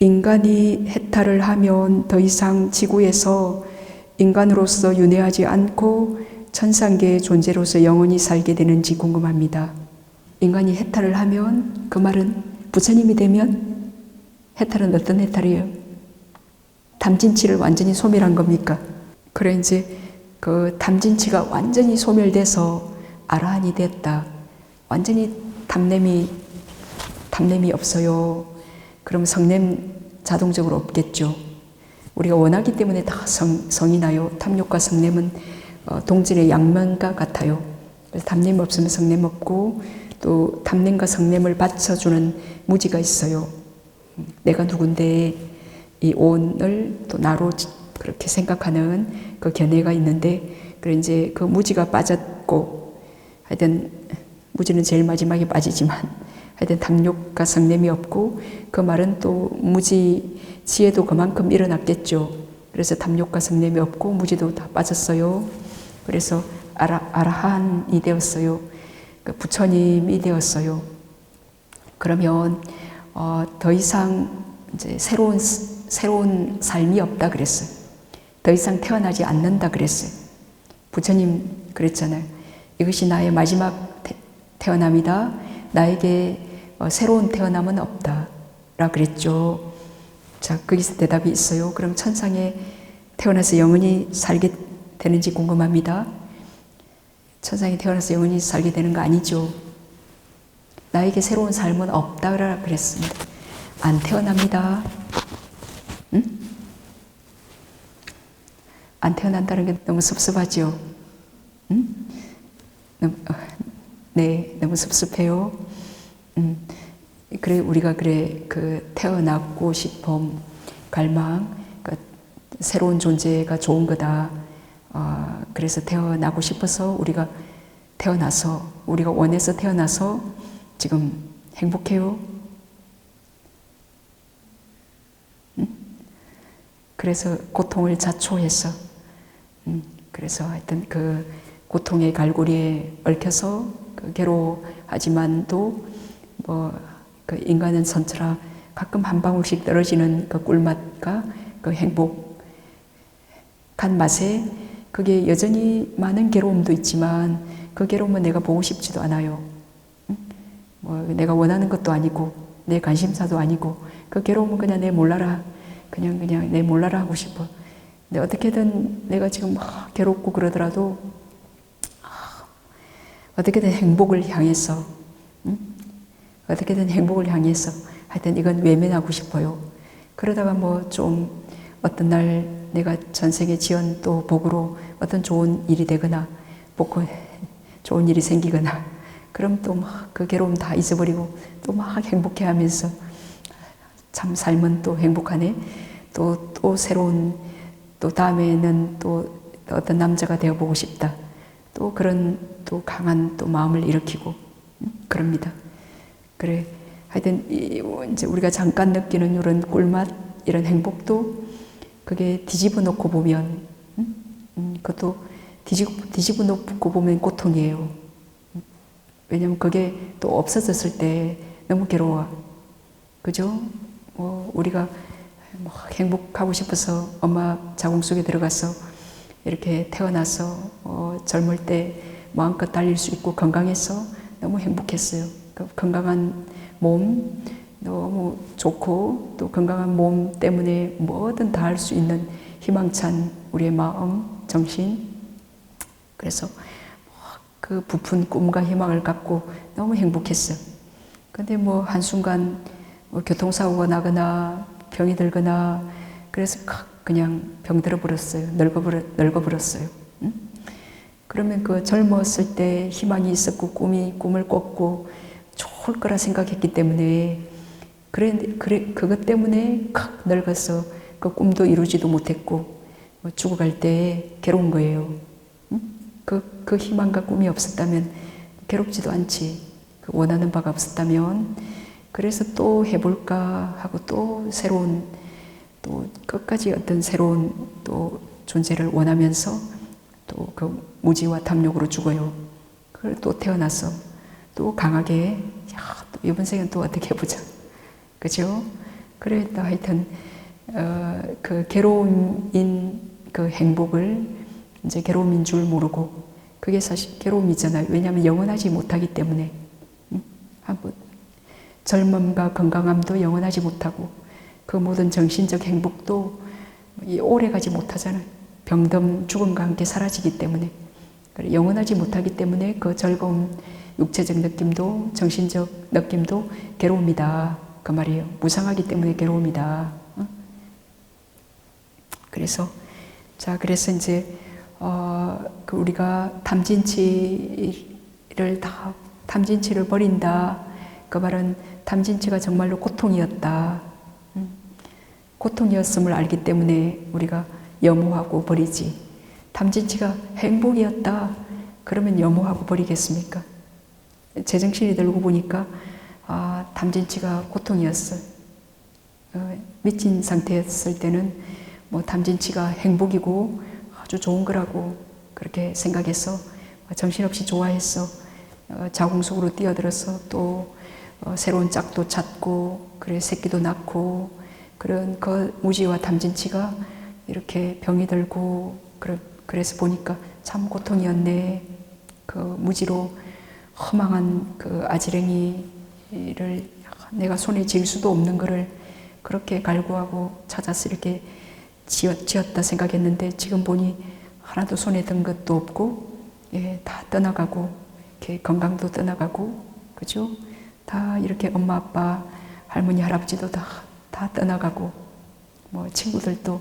인간이 해탈을 하면 더 이상 지구에서 인간으로서 윤회하지 않고 천상계의 존재로서 영원히 살게 되는지 궁금합니다. 인간이 해탈을 하면, 그 말은 부처님이 되면, 해탈은 어떤 해탈이에요? 탐진치를 완전히 소멸한 겁니까? 그래 이제 그 탐진치가 완전히 소멸돼서 아라한이 됐다. 완전히 탐냄이 없어요. 그럼 성냄 자동적으로 없겠죠. 우리가 원하기 때문에 다 성이 나요. 탐욕과 성냄은 동질의 양면과 같아요. 그래서 탐냄 없으면 성냄 없고, 또 탐냄과 성냄을 받쳐주는 무지가 있어요. 내가 누군데 이 온을 또 나로 그렇게 생각하는 그 견해가 있는데, 그래 이제 그 무지가 빠졌고, 하여튼 무지는 제일 마지막에 빠지지만 하여튼 탐욕과 성냄이 없고, 그 말은 또 무지 지혜도 그만큼 일어났겠죠. 그래서 탐욕과 성냄이 없고 무지도 다 빠졌어요. 그래서 아라한이 되었어요. 그 부처님이 되었어요. 그러면 더 이상 이제 새로운 삶이 없다 그랬어요. 더 이상 태어나지 않는다 그랬어요. 부처님 그랬잖아요. 이것이 나의 마지막 태어남이다. 나에게 새로운 태어남은 없다 라 그랬죠. 자, 거기서 대답이 있어요. 그럼 천상에 태어나서 영원히 살게 되는지 궁금합니다. 천상에 태어나서 영원히 살게 되는 거 아니죠. 나에게 새로운 삶은 없다라 그랬습니다. 안 태어납니다. 응? 안 태어난다는 게 너무 섭섭하죠. 응? 네, 너무 섭섭해요. 그래, 우리가 그 태어나고 싶음, 갈망, 그 새로운 존재가 좋은 거다. 그래서 태어나고 싶어서 우리가 우리가 원해서 태어나서 지금 행복해요. 그래서 고통을 자초해서, 그래서 하여튼 그 고통의 갈고리에 얽혀서 괴로워하지만도 그 인간은 선처라 가끔 한 방울씩 떨어지는 그 꿀맛과 그 행복한 맛에 그게 여전히 많은 괴로움도 있지만 그 괴로움은 내가 보고 싶지도 않아요. 내가 원하는 것도 아니고 내 관심사도 아니고 그 괴로움은 그냥 내 몰라라. 그냥 내 몰라라 하고 싶어. 근데 어떻게든 내가 지금 막 괴롭고 그러더라도 어떻게든 행복을 향해서 하여튼 이건 외면하고 싶어요. 그러다가 좀 어떤 날 내가 전생에 지은 또 복으로 어떤 좋은 일이 되거나 좋은 일이 생기거나 그럼 또 막 그 괴로움 다 잊어버리고 또 막 행복해 하면서 참 삶은 또 행복하네. 또 새로운 또 다음에는 또 어떤 남자가 되어보고 싶다. 또 그런 또 강한 또 마음을 일으키고 그럽니다. 그래 하여튼 이제 우리가 잠깐 느끼는 이런 꿀맛, 이런 행복도 그게 뒤집어 놓고 보면 그것도 뒤집어 놓고 보면 고통이에요. 왜냐면 그게 또 없어졌을 때 너무 괴로워. 그죠? 우리가 행복하고 싶어서 엄마 자궁 속에 들어가서 이렇게 태어나서 젊을 때 마음껏 달릴 수 있고 건강해서 너무 행복했어요. 그 건강한 몸 너무 좋고 또 건강한 몸 때문에 뭐든 다 할 수 있는 희망찬 우리의 마음, 정신. 그래서 그 부푼 꿈과 희망을 갖고 너무 행복했어요. 근데 한순간 교통사고가 나거나 병이 들거나 그래서 그냥 병들어 버렸어요. 늙어 버렸어요. 그러면 그 젊었을 때 희망이 있었고 꿈을 꿨고 좋을 거라 생각했기 때문에 그것 때문에 늙어서 그 꿈도 이루지도 못했고 죽어갈 때 괴로운 거예요. 그 희망과 꿈이 없었다면 괴롭지도 않지. 그 원하는 바가 없었다면. 그래서 또 해볼까 하고 또 새로운 또 끝까지 어떤 새로운 또 존재를 원하면서 또 그 무지와 탐욕으로 죽어요. 그걸 또 태어나서 또 강하게 또 이번 생은 또 어떻게 해보자. 그죠? 그랬다 하여튼 그 괴로움인 그 행복을 이제 괴로움인 줄 모르고, 그게 사실 괴로움이잖아요. 왜냐하면 영원하지 못하기 때문에. 한번 젊음과 건강함도 영원하지 못하고, 그 모든 정신적 행복도 오래가지 못하잖아요. 병듦, 죽음과 함께 사라지기 때문에. 영원하지 못하기 때문에 그 즐거움, 육체적 느낌도 정신적 느낌도 괴로움이다, 그 말이에요. 무상하기 때문에 괴로움이다. 그래서 이제 그 우리가 탐진치를 버린다. 그 말은 탐진치가 정말로 고통이었다. 고통이었음을 알기 때문에 우리가 염호하고 버리지. 탐진치가 행복이었다. 그러면 염호하고 버리겠습니까? 제정신이 들고 보니까 탐진치가 고통이었어요. 미친 상태였을 때는 뭐 탐진치가 행복이고 아주 좋은 거라고 그렇게 생각해서 정신없이 좋아했어. 자궁 속으로 뛰어들어서 또 새로운 짝도 찾고, 그래 새끼도 낳고, 그런 그 무지와 탐진치가 이렇게 병이 들고, 그래서 보니까 참 고통이었네. 그 무지로 허망한 그 아지랭이를 내가 손에 쥘 수도 없는 거를 그렇게 갈구하고 찾아서 이렇게 지었다 생각했는데, 지금 보니 하나도 손에 든 것도 없고, 다 떠나가고, 이렇게 건강도 떠나가고, 그죠? 다 이렇게 엄마, 아빠, 할머니, 할아버지도 다 떠나가고, 뭐 친구들도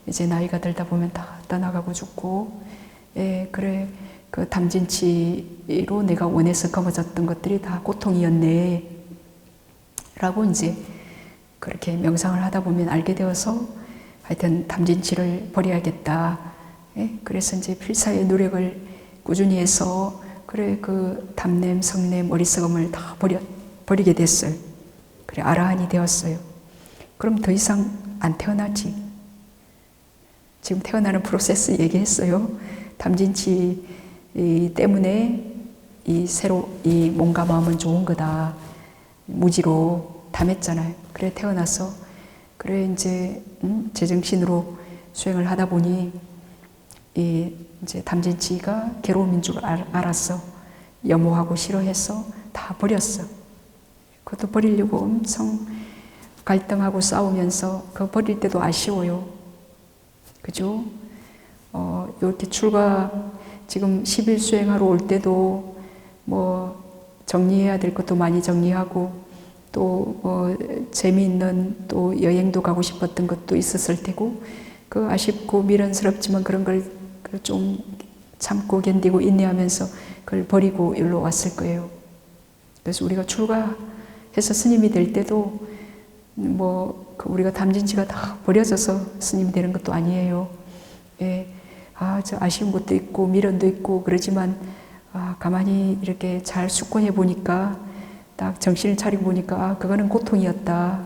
이제 나이가 들다 보면 다 떠나가고 죽고, 그래, 그 탐진치로 내가 원해서 거머졌던 것들이 다 고통이었네. 라고 이제 그렇게 명상을 하다 보면 알게 되어서 하여튼 탐진치를 버려야겠다. 그래서 이제 필사의 노력을 꾸준히 해서 그래 그 탐냄, 성냄, 어리석음을 다 버리게 됐어요. 그래 아라한이 되었어요. 그럼 더 이상 안 태어나지. 지금 태어나는 프로세스 얘기했어요. 탐진치 때문에 이 몸과 마음은 좋은 거다. 무지로 탐했잖아요. 그래 태어나서 그래 이제 제정신으로 수행을 하다 보니 이제 탐진치가 괴로움인 줄 알았어. 염호하고 싫어해서 다 버렸어. 그것도 버리려고 엄청 갈등하고 싸우면서 그 버릴 때도 아쉬워요. 그죠? 이렇게 출가 지금 10일 수행하러 올 때도 뭐 정리해야 될 것도 많이 정리하고, 또 뭐 재미있는 또 여행도 가고 싶었던 것도 있었을 테고, 그 아쉽고 미련스럽지만 그런 걸 좀 참고 견디고 인내하면서 그걸 버리고 일로 왔을 거예요. 그래서 우리가 출가해서 스님이 될 때도 뭐 우리가 탐진치가 다 버려져서 스님이 되는 것도 아니에요. 저 아쉬운 것도 있고 미련도 있고 그러지만 가만히 이렇게 잘 숙고해 보니까, 딱 정신을 차리고 보니까 그거는 고통이었다.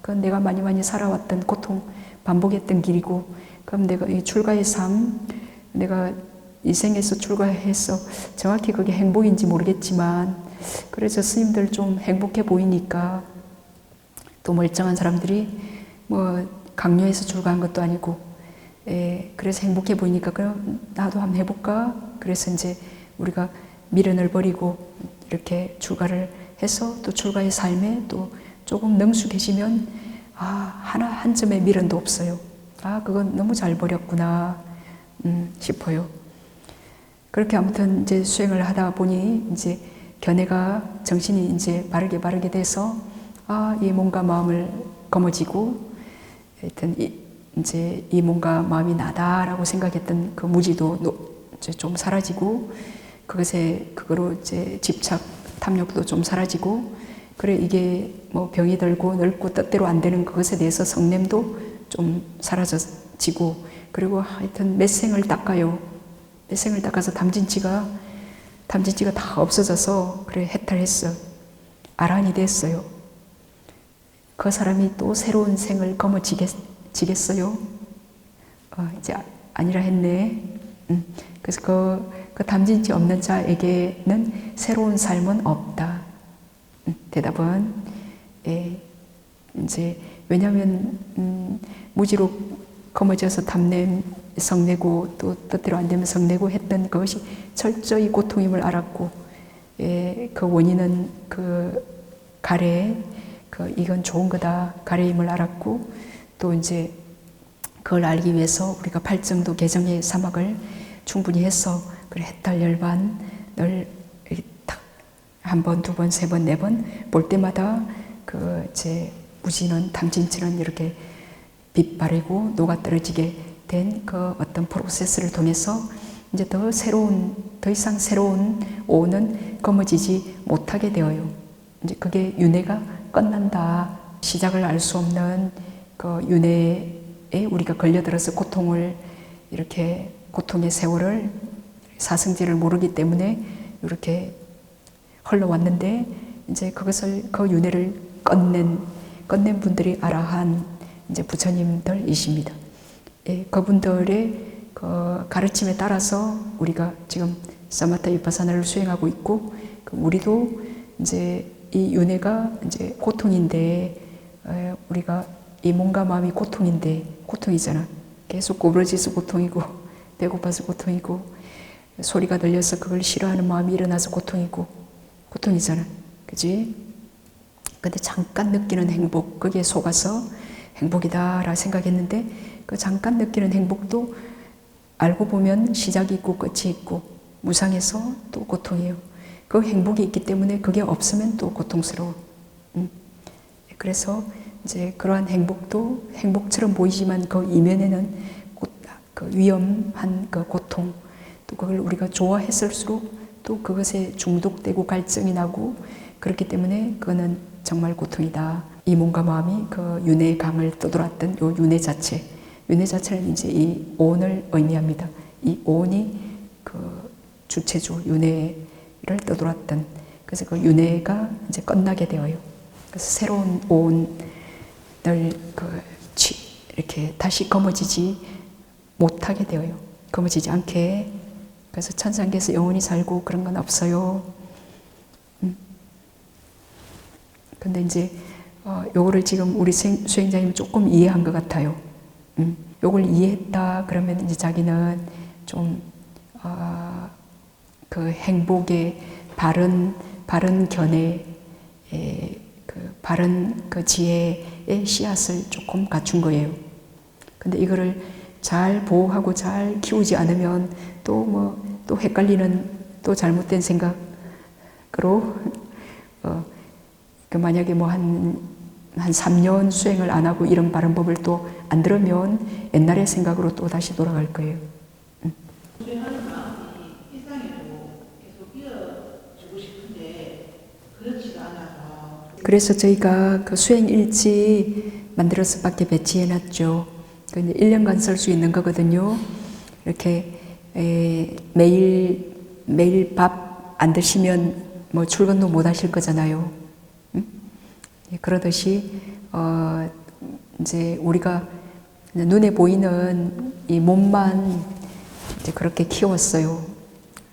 그건 내가 많이 살아왔던 고통, 반복했던 길이고, 그럼 내가 이 출가의 삶, 내가 이 생에서 출가해서 정확히 그게 행복인지 모르겠지만, 그래서 스님들 좀 행복해 보이니까, 또 멀쩡한 사람들이 뭐 강요해서 출가한 것도 아니고, 그래서 행복해 보이니까 그럼 나도 한번 해볼까? 그래서 이제 우리가 미련을 버리고 이렇게 출가를 해서 또 출가의 삶에 또 조금 능숙해지면 한 점의 미련도 없어요. 그건 너무 잘 버렸구나 싶어요. 그렇게 아무튼 이제 수행을 하다 보니 이제 견해가 정신이 이제 바르게 돼서 이 몸과 마음을 거머쥐고, 하여튼 이제 이 몸과 마음이 나다라고 생각했던 그 무지도 이제 좀 사라지고, 그거로 이제 집착, 탐욕도 좀 사라지고, 그래 이게 뭐 병이 들고 늙고 뜻대로 안 되는 그것에 대해서 성냄도 좀 사라지고, 그리고 하여튼 몇 생을 닦아요. 몇 생을 닦아서 탐진치가 다 없어져서 그래 해탈했어. 아란이 됐어요. 그 사람이 또 새로운 생을 거머쥐겠어요? 이제 아니라 했네. 그래서 그 탐진치 없는 자에게는 새로운 삶은 없다. 대답은 이제 왜냐하면 무지로 거머져서 탐내 성내고 또 뜻대로 안 되면 성내고 했던 그것이 철저히 고통임을 알았고, 그 원인은 그 가래, 이건 좋은 거다 가래임을 알았고, 또 이제 그걸 알기 위해서 우리가 발정도 개정의 사막을 충분히 해서 그래 해탈 열반을 한 번, 두 번, 세 번, 네 번 볼 때마다 제 무지는 탐진치는 이렇게 빛 바르고 녹아 떨어지게 된 그 어떤 프로세스를 통해서 이제 더 이상 새로운 오는 거머쥐지 못하게 되어요. 이제 그게 윤회가 끝난다. 시작을 알 수 없는 그 윤회에 우리가 걸려들어서 고통의 세월을 사성질을 모르기 때문에 이렇게 흘러왔는데, 이제 그것을 그 윤회를 끝낸 분들이 아라한 이제 부처님들이십니다. 그분들의 그 가르침에 따라서 우리가 지금 사마타 비파사나를 수행하고 있고, 우리도 이제 이 윤회가 이제 고통인데, 우리가 이 몸과 마음이 고통이잖아. 계속 구부러져서 고통이고, 배고파서 고통이고, 소리가 들려서 그걸 싫어하는 마음이 일어나서 고통이잖아. 그지? 근데 잠깐 느끼는 행복, 거기에 속아서 행복이다라 생각했는데, 그 잠깐 느끼는 행복도 알고 보면 시작이 있고 끝이 있고, 무상해서 또 고통이에요. 그 행복이 있기 때문에 그게 없으면 또 고통스러워. 그래서 이제 그러한 행복도 행복처럼 보이지만 그 이면에는 그 위험한 그 고통, 또 그걸 우리가 좋아했을수록 또 그것에 중독되고 갈증이 나고, 그렇기 때문에 그거는 정말 고통이다. 이 몸과 마음이 그 윤회의 강을 떠돌았던 요 윤회 자체는 이제 이 오온을 의미합니다. 이 오온이 그 주체주 윤회를 떠돌았던, 그래서 그 윤회가 이제 끝나게 되어요. 그래서 새로운 오온을 이렇게 다시 거머쥐지 못하게 되어요. 거머쥐지 않게. 그래서 천상계에서 영원히 살고 그런 건 없어요. 근데 이제 요거를 지금 우리 수행자님이 조금 이해한 것 같아요. 요걸 이해했다 그러면 이제 자기는 좀 그 행복의 바른 견해, 그 바른 그 지혜의 씨앗을 조금 갖춘 거예요. 근데 이거를 잘 보호하고 잘 키우지 않으면 또 헷갈리는 또 잘못된 생각으로 만약에 한 3년 수행을 안 하고 이런 바른 법을 또 안 들으면 옛날의 생각으로 또 다시 돌아갈 거예요. 수행하는 마음이 일상에도 계속 이어주고 싶은데 그렇지가 않아서. 그래서 저희가 그 수행 일지 만들어서 밖에 배치해놨죠. 1년간 쓸 수 있는 거거든요. 이렇게 매일 밥 안 드시면 뭐 출근도 못 하실 거잖아요. 그러듯이 이제 우리가 눈에 보이는 이 몸만 이제 그렇게 키웠어요.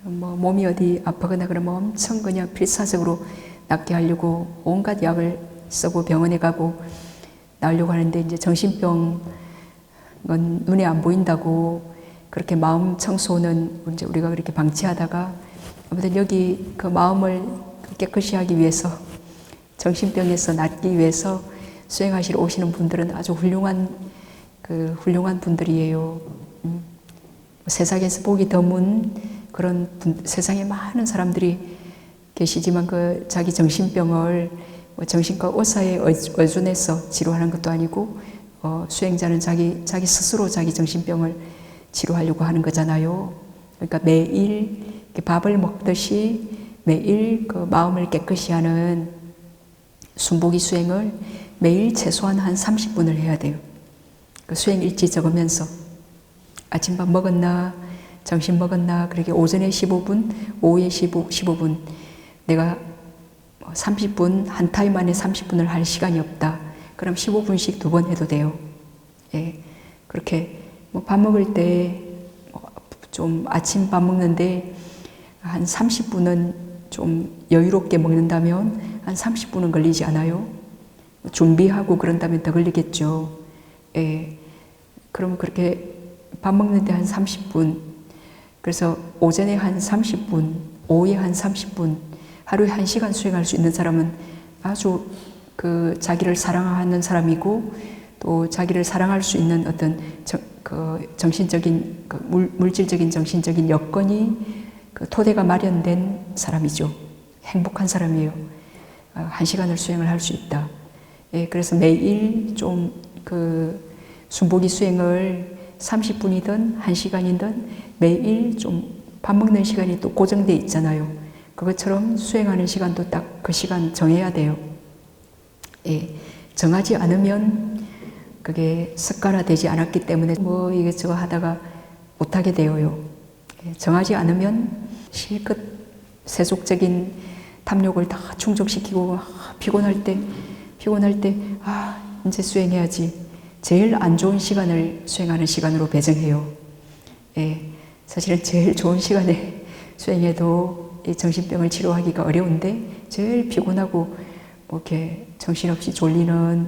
몸이 어디 아프거나 그러면 엄청 그냥 필사적으로 낫게 하려고 온갖 약을 쓰고 병원에 가고 나으려고 하는데, 이제 정신병은 눈에 안 보인다고 그렇게 마음 청소는 이제 우리가 그렇게 방치하다가, 아무튼 여기 그 마음을 깨끗이 하기 위해서, 정신병에서 낫기 위해서 수행하시러 오시는 분들은 아주 훌륭한 분들이에요. 세상에서 보기 드문 그런 세상에 많은 사람들이 계시지만 그 자기 정신병을 정신과 의사에 의존해서 치료하는 것도 아니고, 수행자는 자기 스스로 자기 정신병을 치료하려고 하는 거잖아요. 그러니까 매일 밥을 먹듯이 매일 그 마음을 깨끗이 하는 순복이 수행을 매일 최소한 한 30분을 해야 돼요. 그 수행 일지 적으면서 아침밥 먹었나, 점심 먹었나, 그렇게 오전에 15분, 오후에 15분, 내가 30분, 한 타임 안에 30분을 할 시간이 없다. 그럼 15분씩 2번 해도 돼요. 예, 그렇게 밥 먹을 때 좀 아침 밥 먹는데 한 30분은 좀 여유롭게 먹는다면 한 30분은 걸리지 않아요. 준비하고 그런다면 더 걸리겠죠. 예. 그럼 그렇게 밥 먹는데 한 30분, 그래서 오전에 한 30분, 오후에 한 30분, 하루에 1시간 수행할 수 있는 사람은 아주 그 자기를 사랑하는 사람이고 또 자기를 사랑할 수 있는 어떤 정신적인, 물질적인 정신적인 여건이 그 토대가 마련된 사람이죠. 행복한 사람이에요. 1시간을 수행을 할 수 있다. 예, 그래서 매일 좀 순복이 수행을 30분이든 1시간이든 매일 좀 밥 먹는 시간이 또 고정돼 있잖아요. 그것처럼 수행하는 시간도 딱 그 시간 정해야 돼요. 예, 정하지 않으면 그게 습관화되지 않았기 때문에 뭐 이것저것 하다가 못하게 되어요. 예, 정하지 않으면 실컷 세속적인 탐욕을 다 충족시키고 피곤할 때 이제 수행해야지. 제일 안 좋은 시간을 수행하는 시간으로 배정해요. 예, 사실은 제일 좋은 시간에 수행해도 이 정신병을 치료하기가 어려운데 제일 피곤하고 뭐 이렇게 정신없이 졸리는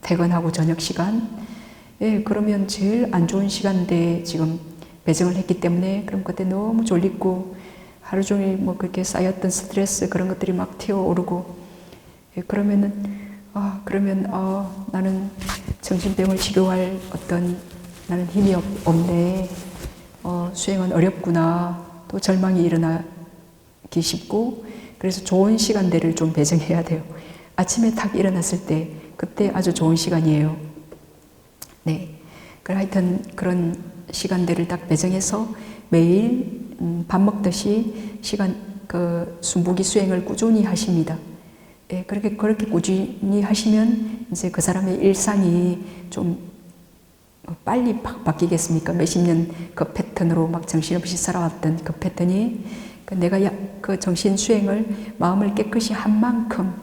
퇴근하고 저녁 시간, 예, 그러면 제일 안 좋은 시간대에 지금 배정을 했기 때문에 그럼 그때 너무 졸리고 하루 종일 뭐 그렇게 쌓였던 스트레스 그런 것들이 막 튀어오르고, 예, 그러면 나는 정신병을 치료할 나는 힘이 없네. 수행은 어렵구나. 또 절망이 일어나기 쉽고, 그래서 좋은 시간대를 좀 배정해야 돼요. 아침에 탁 일어났을 때, 그때 아주 좋은 시간이에요. 네. 하여튼 그런 시간대를 딱 배정해서 매일 밥 먹듯이 순복이 수행을 꾸준히 하십니다. 예, 그렇게 꾸준히 하시면 이제 그 사람의 일상이 좀 빨리 바뀌겠습니까? 몇십 년 그 패턴으로 막 정신없이 살아왔던 그 패턴이 내가 그 정신 수행을 마음을 깨끗이 한 만큼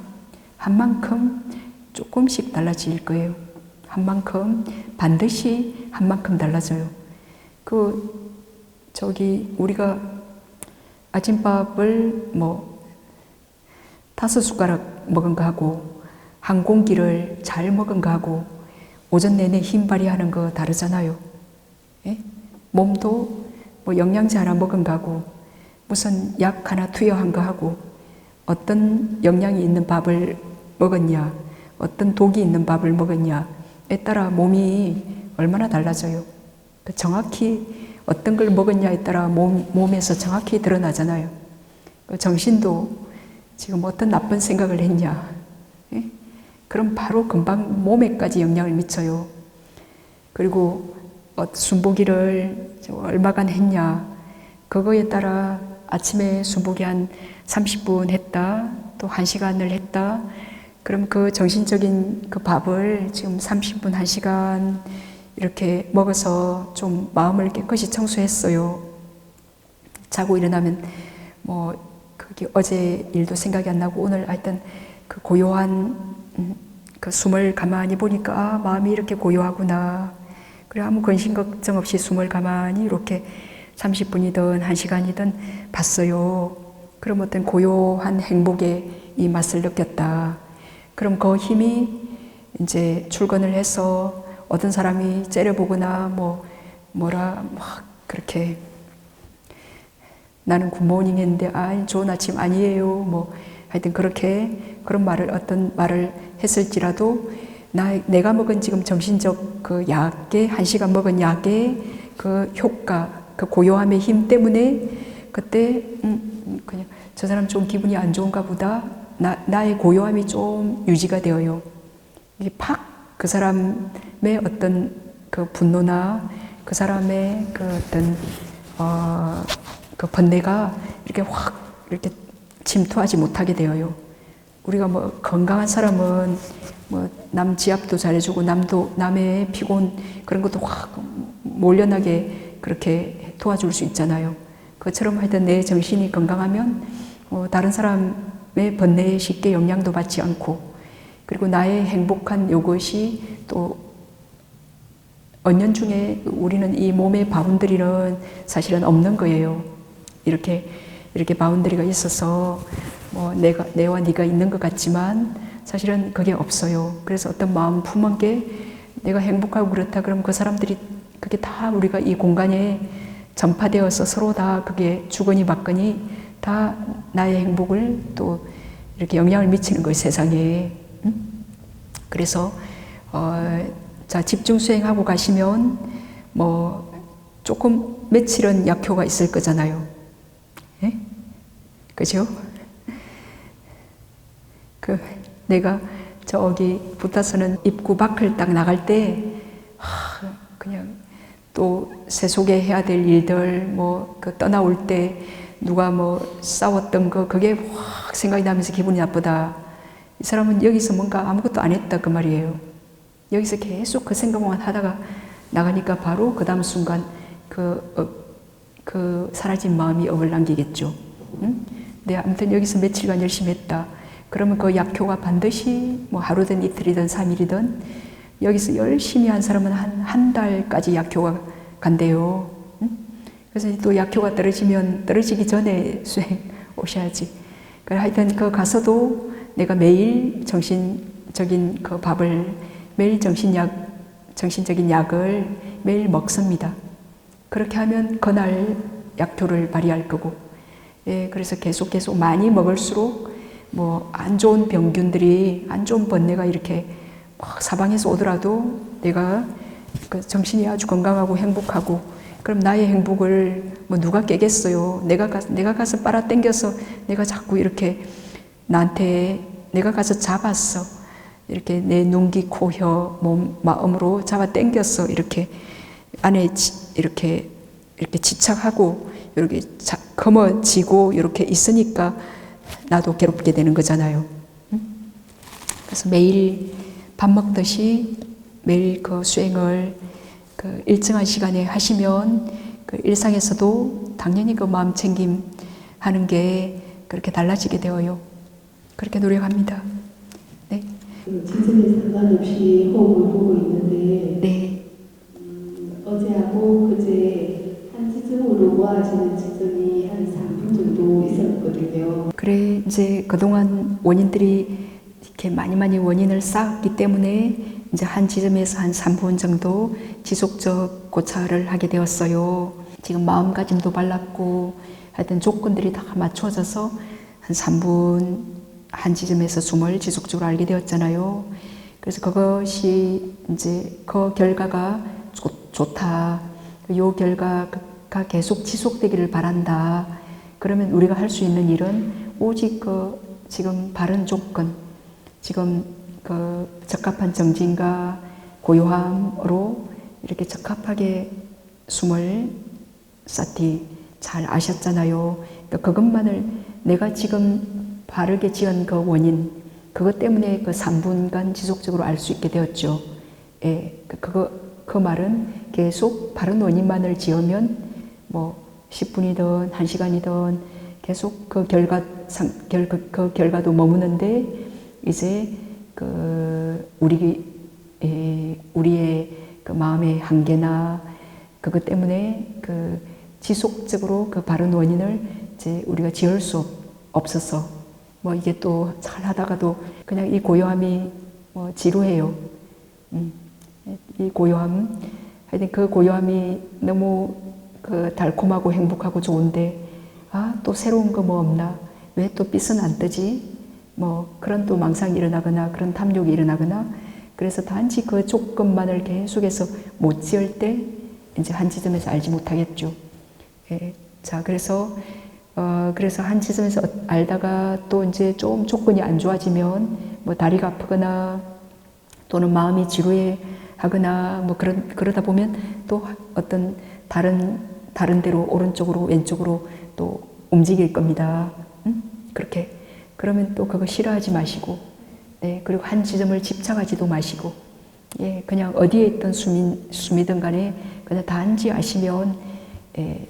조금씩 달라질 거예요. 한 만큼 반드시 한 만큼 달라져요. 우리가 아침밥을 5숟가락 먹은 거하고 한 공기를 잘 먹은 거하고 오전 내내 힘 발휘하는 거 다르잖아요. 예? 몸도 영양제 하나 먹은 거하고 무슨 약 하나 투여한 거하고 어떤 영양이 있는 밥을 먹었냐, 어떤 독이 있는 밥을 먹었냐에 따라 몸이 얼마나 달라져요. 정확히 어떤 걸 먹었냐에 따라 몸에서 정확히 드러나잖아요. 정신도 지금 어떤 나쁜 생각을 했냐, 예? 그럼 바로 금방 몸에까지 영향을 미쳐요. 그리고 순복이를 얼마간 했냐, 그거에 따라 아침에 순복이 한 30분 했다, 또 1시간을 했다, 그럼 그 정신적인 그 밥을 지금 30분, 1시간 이렇게 먹어서 좀 마음을 깨끗이 청소했어요. 자고 일어나면 그게 어제 일도 생각이 안 나고 오늘 하여튼 그 고요한 그 숨을 가만히 보니까 마음이 이렇게 고요하구나. 그래 아무 근심 걱정 없이 숨을 가만히 이렇게 30분이든 1시간이든 봤어요. 그럼 어떤 고요한 행복의 이 맛을 느꼈다. 그럼 그 힘이 이제 출근을 해서 어떤 사람이 째려보거나 그렇게 나는 굿모닝 했는데 좋은 아침 아니에요. 하여튼 어떤 말을 했을지라도 내가 먹은 지금 정신적 그 약의 1시간 먹은 약의 그 효과, 그 고요함의 힘 때문에 그때 그냥 저 사람 좀 기분이 안 좋은가 보다. 나의 고요함이 좀 유지가 되어요. 이게 팍 그 사람의 어떤 그 분노나 그 사람의 그 어떤 그 번뇌가 이렇게 확 이렇게 침투하지 못하게 되어요. 우리가 건강한 사람은 남 지압도 잘해주고 남의 피곤 그런 것도 확 몰려나게 그렇게 도와줄 수 있잖아요. 그처럼 하여튼 내 정신이 건강하면 다른 사람의 번뇌에 쉽게 영향도 받지 않고, 그리고 나의 행복한 요것이 또 은연중에 우리는 이 몸의 바운더리는 사실은 없는 거예요. 이렇게 바운더리가 있어서 내와 네가 있는 것 같지만 사실은 그게 없어요. 그래서 어떤 마음 품은 게 내가 행복하고 그렇다 그러면 그 사람들이 그게 다 우리가 이 공간에 전파되어서 서로 다 그게 주거니 받거니 다 나의 행복을 또 이렇게 영향을 미치는 거예요, 세상에. 그래서 자, 집중 수행하고 가시면 뭐 조금 며칠은 약효가 있을 거잖아요. 예? 그죠? 내가 저기 붙어서는 입구 밖을 딱 나갈 때 그냥 또 세속에 해야 될 일들 뭐 그 떠나올 때 누가 뭐 싸웠던 거 그게 확 생각이 나면서 기분이 나쁘다. 이 사람은 여기서 뭔가 아무것도 안 했다 그 말이에요. 여기서 계속 그 생각만 하다가 나가니까 바로 그 다음 순간 그 사라진 마음이 업을 남기겠죠. 응? 네, 아무튼 여기서 며칠간 열심히 했다. 그러면 그 약효가 반드시 뭐 하루든 이틀이든 3일이든 여기서 열심히 한 사람은 한 달까지 약효가 간대요. 응? 그래서 또 약효가 떨어지기 전에 수행 오셔야지. 그래 하여튼 그 가서도 내가 매일 정신적인 그 밥을 매일 정신적인 약을 매일 먹습니다. 그렇게 하면 그날 약효를 발휘할 거고, 예, 그래서 계속 많이 먹을수록 뭐 안 좋은 병균들이 안 좋은 번뇌가 이렇게 막 사방에서 오더라도 내가 그 정신이 아주 건강하고 행복하고 그럼 나의 행복을 뭐 누가 깨겠어요. 내가 가서 빨아당겨서 내가 자꾸 이렇게 나한테 내가 가서 잡았어. 이렇게 내 눈, 귀, 코, 혀, 몸, 마음으로 잡아 당겼어. 이렇게 안에 이렇게 집착하고 이렇게 거머쥐고 이렇게 있으니까 나도 괴롭게 되는 거잖아요. 그래서 매일 밥 먹듯이 매일 그 수행을 그 일정한 시간에 하시면 그 일상에서도 당연히 그 마음 챙김 하는 게 그렇게 달라지게 되어요. 그렇게 노력합니다. 네. 지점에 상관없이 호흡을 보고 있는데 네. 어제하고 그제 한 지점으로 모아지는 지점이 한 3분 정도 있었거든요. 그래 이제 그동안 원인들이 이렇게 많이 원인을 쌓았기 때문에 이제 한 지점에서 한 3분 정도 지속적 고찰을 하게 되었어요. 지금 마음가짐도 발랐고 하여튼 조건들이 다 맞춰져서 한 3분 한 지점에서 숨을 지속적으로 알게 되었잖아요. 그래서 그것이 이제 그 결과가 좋다. 요 결과가 계속 지속되기를 바란다. 그러면 우리가 할 수 있는 일은 오직 그 지금 바른 조건, 지금 그 적합한 정진과 고요함으로 이렇게 적합하게 숨을 쌓기 잘 아셨잖아요. 그러니까 그것만을 내가 지금 바르게 지은 그 원인, 그것 때문에 그 3분간 지속적으로 알 수 있게 되었죠. 예, 그 말은 계속 바른 원인만을 지으면 뭐 10분이든 1시간이든 계속 그 결과도 머무는데 이제 그 우리의 그 마음의 한계나 그것 때문에 그 지속적으로 그 바른 원인을 이제 우리가 지을 수 없어서 뭐 이게 또 잘 하다가도 그냥 이 고요함이 뭐 지루해요. 이 고요함, 하여튼 그 고요함이 너무 그 달콤하고 행복하고 좋은데 또 새로운 거 뭐 없나? 왜 또 빛은 안 뜨지? 뭐 그런 또 망상이 일어나거나 그런 탐욕이 일어나거나 그래서 단지 그 조건만을 계속해서 못 지을 때 이제 한 지점에서 알지 못하겠죠. 예. 자, 그래서 한 지점에서 알다가 또 이제 좀 조건이 안 좋아지면 뭐 다리가 아프거나 또는 마음이 지루해 하거나 뭐 그러다 보면 또 어떤 다른 데로 오른쪽으로 왼쪽으로 또 움직일 겁니다. 그렇게 그러면 또 그거 싫어하지 마시고, 네, 그리고 한 지점을 집착하지도 마시고, 예, 그냥 어디에 있던 숨이든 간에 그냥 단지 아시면, 예,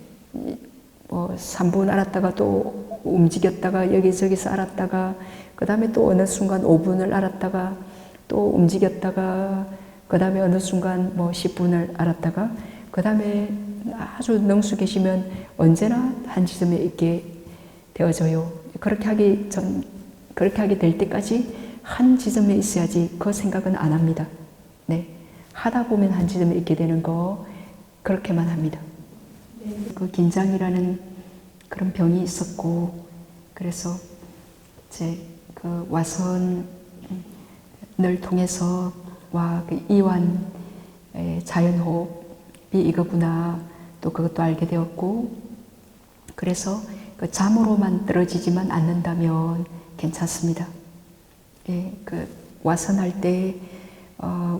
뭐 3분 알았다가 또 움직였다가 여기저기서 알았다가 그 다음에 또 어느 순간 5분을 알았다가 또 움직였다가 그 다음에 어느 순간 뭐 10분을 알았다가 그 다음에 아주 능수 계시면 언제나 한 지점에 있게 되어져요. 그렇게 하게 될 때까지 한 지점에 있어야지 그 생각은 안 합니다. 네. 하다 보면 한 지점에 있게 되는 거 그렇게만 합니다. 그 긴장이라는 그런 병이 있었고 그래서 이제 그 와선을 통해서 그 이완 자연호흡이 이거구나 또 그것도 알게 되었고 그래서 그 잠으로만 떨어지지만 않는다면 괜찮습니다. 예, 그 와선할 때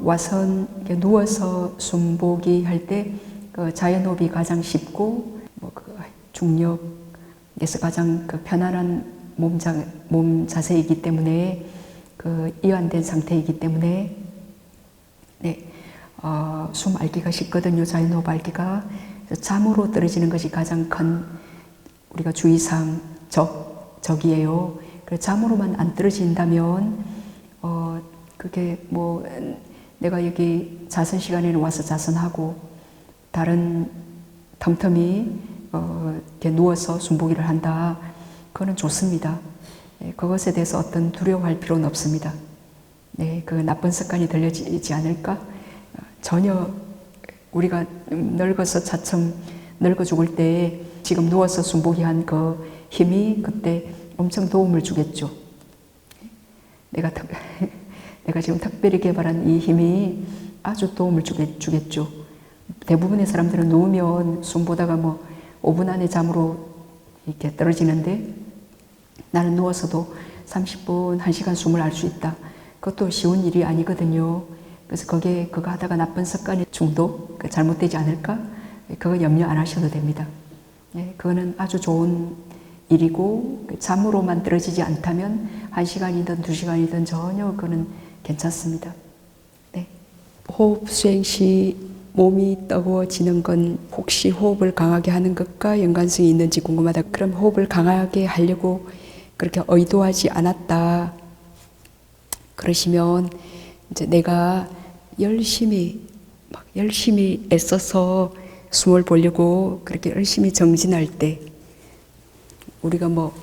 와선 누워서 숨보기 할 때 그 자연호흡이 가장 쉽고 뭐 그 중력에서 가장 그 편안한 몸 자세이기 때문에 그 이완된 상태이기 때문에 네, 숨 앓기가 쉽거든요. 자연호흡 앓기가. 잠으로 떨어지는 것이 가장 큰 우리가 주의사항 적이에요. 그래서 잠으로만 안 떨어진다면 그게 뭐 내가 여기 자선 시간에는 와서 자선하고 다른 틈틈이 이렇게 누워서 숨보기를 한다. 그거는 좋습니다. 네, 그것에 대해서 어떤 두려워할 필요는 없습니다. 네, 그 나쁜 습관이 들려지지 않을까? 전혀 우리가 늙어서 차츰 늙어 죽을 때 지금 누워서 숨보기 한 그 힘이 그때 엄청 도움을 주겠죠. 내가 지금 특별히 개발한 이 힘이 아주 도움을 주겠죠. 대부분의 사람들은 누우면 숨보다가 뭐 5분 안에 잠으로 이렇게 떨어지는데 나는 누워서도 30분, 1시간 숨을 알 수 있다. 그것도 쉬운 일이 아니거든요. 그래서 그거 하다가 나쁜 습관의 중독, 잘못되지 않을까? 그거 염려 안 하셔도 됩니다. 네, 그거는 아주 좋은 일이고 잠으로만 떨어지지 않다면 1시간이든 2시간이든 전혀 그거는 괜찮습니다. 네. 호흡 수행 시 몸이 뜨거워지는 건 혹시 호흡을 강하게 하는 것과 연관성이 있는지 궁금하다. 그럼 호흡을 강하게 하려고 그렇게 의도하지 않았다. 그러시면 이제 내가 열심히 애써서 숨을 보려고 그렇게 열심히 정진할 때 우리가 뭐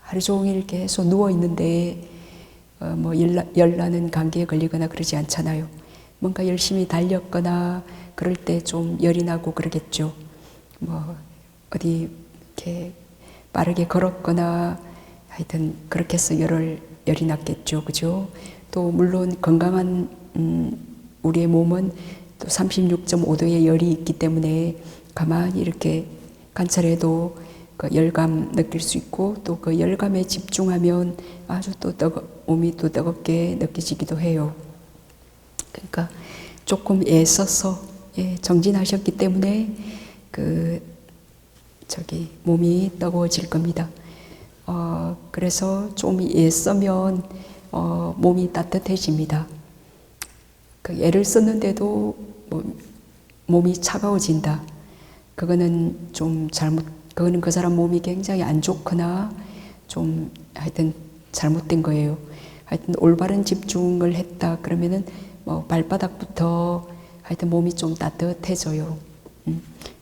하루 종일 계속 누워 있는데 뭐 열나는 감기에 걸리거나 그러지 않잖아요. 뭔가 열심히 달렸거나 그럴 때 좀 열이 나고 그러겠죠. 뭐 어디 이렇게 빠르게 걸었거나 하여튼 그렇게 해서 열이 났겠죠. 그죠? 또 물론 건강한 우리의 몸은 또 36.5도의 열이 있기 때문에 가만히 이렇게 관찰해도 그 열감 느낄 수 있고 또 그 열감에 집중하면 아주 또 몸이 또 뜨겁게 느껴지기도 해요. 그러니까 조금 애써서 정진하셨기 때문에 몸이 뜨거워질 겁니다. 그래서 좀 애쓰면 몸이 따뜻해집니다. 그 애를 썼는데도 몸이 차가워진다. 그거는 좀 그거는 그 사람 몸이 굉장히 안 좋거나 좀 하여튼 잘못된 거예요. 하여튼 올바른 집중을 했다 그러면은 발바닥부터 하여튼 몸이 좀 따뜻해져요.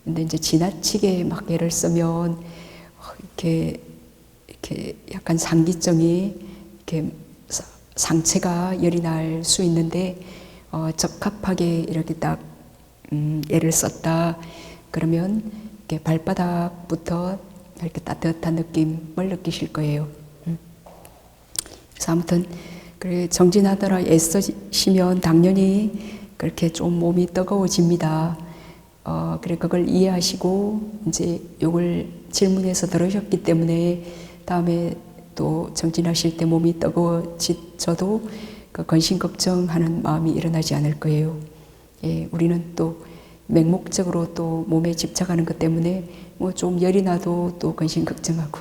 근데 이제 지나치게 막 애를 쓰면 이렇게 약간 상기증이 이렇게 상체가 열이 날 수 있는데 적합하게 이렇게 딱 애를 썼다 그러면 이렇게 발바닥부터 이렇게 따뜻한 느낌을 느끼실 거예요. 그래서 아무튼 그래 정진하더라 애쓰시면 당연히 그렇게 좀 몸이 뜨거워집니다. 그래 그걸 이해하시고 이제 요걸 질문해서 들으셨기 때문에 다음에 또 정진하실 때 몸이 뜨거워져도 그 근심 걱정하는 마음이 일어나지 않을 거예요. 예, 우리는 또 맹목적으로 또 몸에 집착하는 것 때문에 뭐 좀 열이 나도 또 근심 걱정하고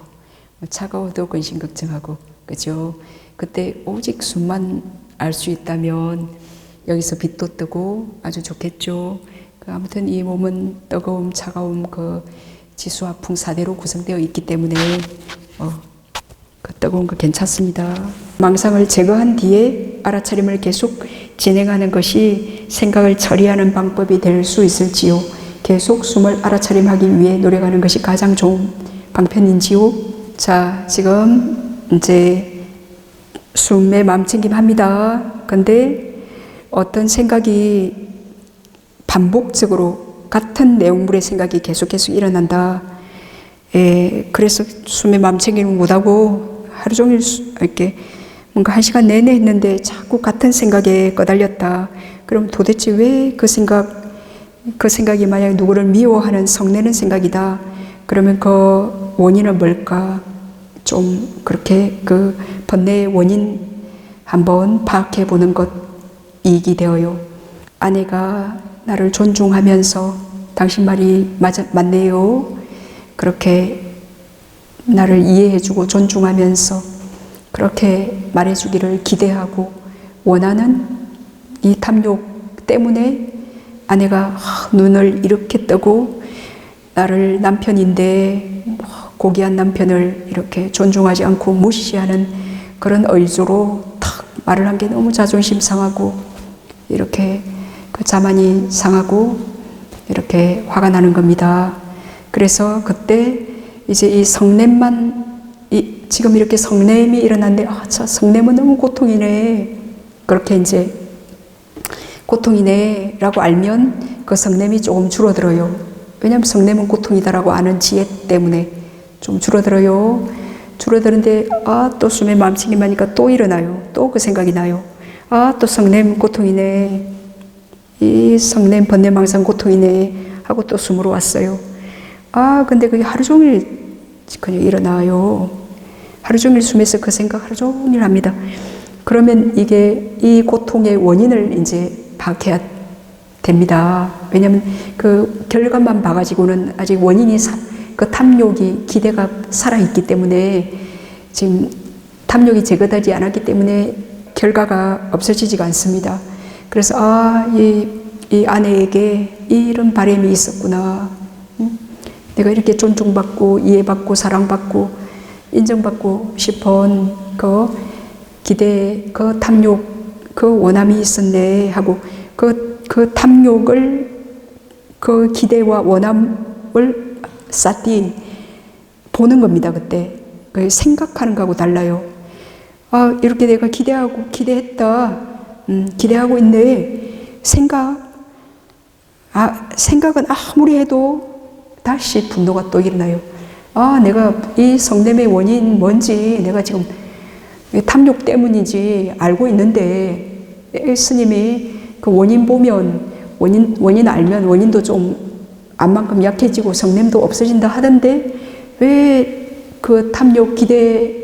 차가워도 근심 걱정하고 그죠? 그때 오직 숨만 알 수 있다면 여기서 빛도 뜨고 아주 좋겠죠. 아무튼 이 몸은 뜨거움, 차가움, 그 지수와 풍 4대로 구성되어 있기 때문에 그 뜨거운 거 괜찮습니다. 망상을 제거한 뒤에 알아차림을 계속 진행하는 것이 생각을 처리하는 방법이 될 수 있을지요? 계속 숨을 알아차림하기 위해 노력하는 것이 가장 좋은 방편인지요? 자, 지금 이제 숨에 마음챙김 합니다. 근데 어떤 생각이 반복적으로 같은 내용물의 생각이 계속 일어난다. 그래서 숨에 마음챙김을 못하고 하루 종일 이렇게 뭔가 1시간 내내 했는데 자꾸 같은 생각에 꺼달렸다. 그럼 도대체 왜 그 생각이 만약 누구를 미워하는 성내는 생각이다. 그러면 그 원인은 뭘까? 좀 그렇게 그 번뇌의 원인 한번 파악해 보는 것 이익이 되어요. 아내가 나를 존중하면서 당신 말이 맞네요. 그렇게 나를 이해해주고 존중하면서 그렇게 말해주기를 기대하고 원하는 이 탐욕 때문에 아내가 눈을 이렇게 뜨고 나를 남편인데 고귀한 남편을 이렇게 존중하지 않고 무시하는 그런 의조로 탁 말을 한 게 너무 자존심 상하고 이렇게 그 자만이 상하고 이렇게 화가 나는 겁니다. 그래서 그때 이제 이 성냄만 지금 이렇게 성냄이 일어났는데 저 성냄은 너무 고통이네. 그렇게 이제 고통이네 라고 알면 그 성냄이 조금 줄어들어요. 왜냐하면 성냄은 고통이다라고 아는 지혜 때문에 좀 줄어들어요. 줄어드는데 또 숨에 마음챙김 하니까 또 일어나요. 또 그 생각이 나요. 또 성냄 고통이네. 이 성냄 번뇌망상 고통이네 하고 또 숨으로 왔어요. 근데 그게 하루 종일 그냥 일어나요. 하루 종일 숨에서 그 생각 하루 종일 합니다. 그러면 이게 이 고통의 원인을 이제 파악해야 됩니다. 왜냐하면 그 결과만 봐가지고는 아직 원인이 그 탐욕이 기대가 살아있기 때문에 지금 탐욕이 제거되지 않았기 때문에 결과가 없어지지가 않습니다. 그래서 이 아내에게 이런 바람이 있었구나. 내가 이렇게 존중받고 이해받고 사랑받고 인정받고 싶은 그 기대, 그 탐욕, 그 원함이 있었네 하고 그 탐욕을 그 기대와 원함을 쌌디 보는 겁니다. 그때 생각하는 거하고 달라요. 이렇게 내가 기대했다. 기대하고 있네. 생각은 아무리 해도 다시 분노가 또 일어나요. 내가 이 성냄의 원인 뭔지 내가 지금 탐욕 때문인지 알고 있는데 스님이 그 원인 보면 원인 알면 원인도 좀 암만큼 약해지고 성냄도 없어진다 하던데 왜 그 탐욕 기대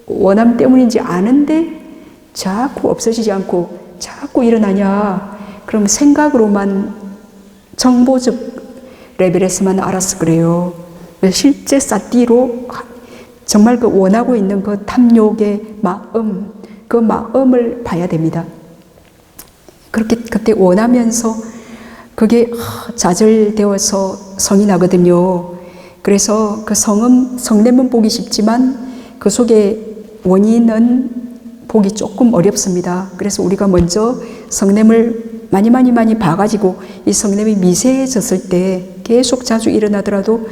원함 때문인지 아는데 자꾸 없어지지 않고 자꾸 일어나냐. 그럼 생각으로만 정보적 레벨에서만 알아서 그래요. 실제 사띠로 정말 그 원하고 있는 그 탐욕의 마음, 그 마음을 봐야 됩니다. 그렇게 그때 원하면서 그게 좌절되어서 성이 나거든요. 그래서 그 성냄은 보기 쉽지만 그 속에 원인은 보기 조금 어렵습니다. 그래서 우리가 먼저 성냄을 많이 봐가지고 이 성냄이 미세해졌을 때 계속 자주 일어나더라도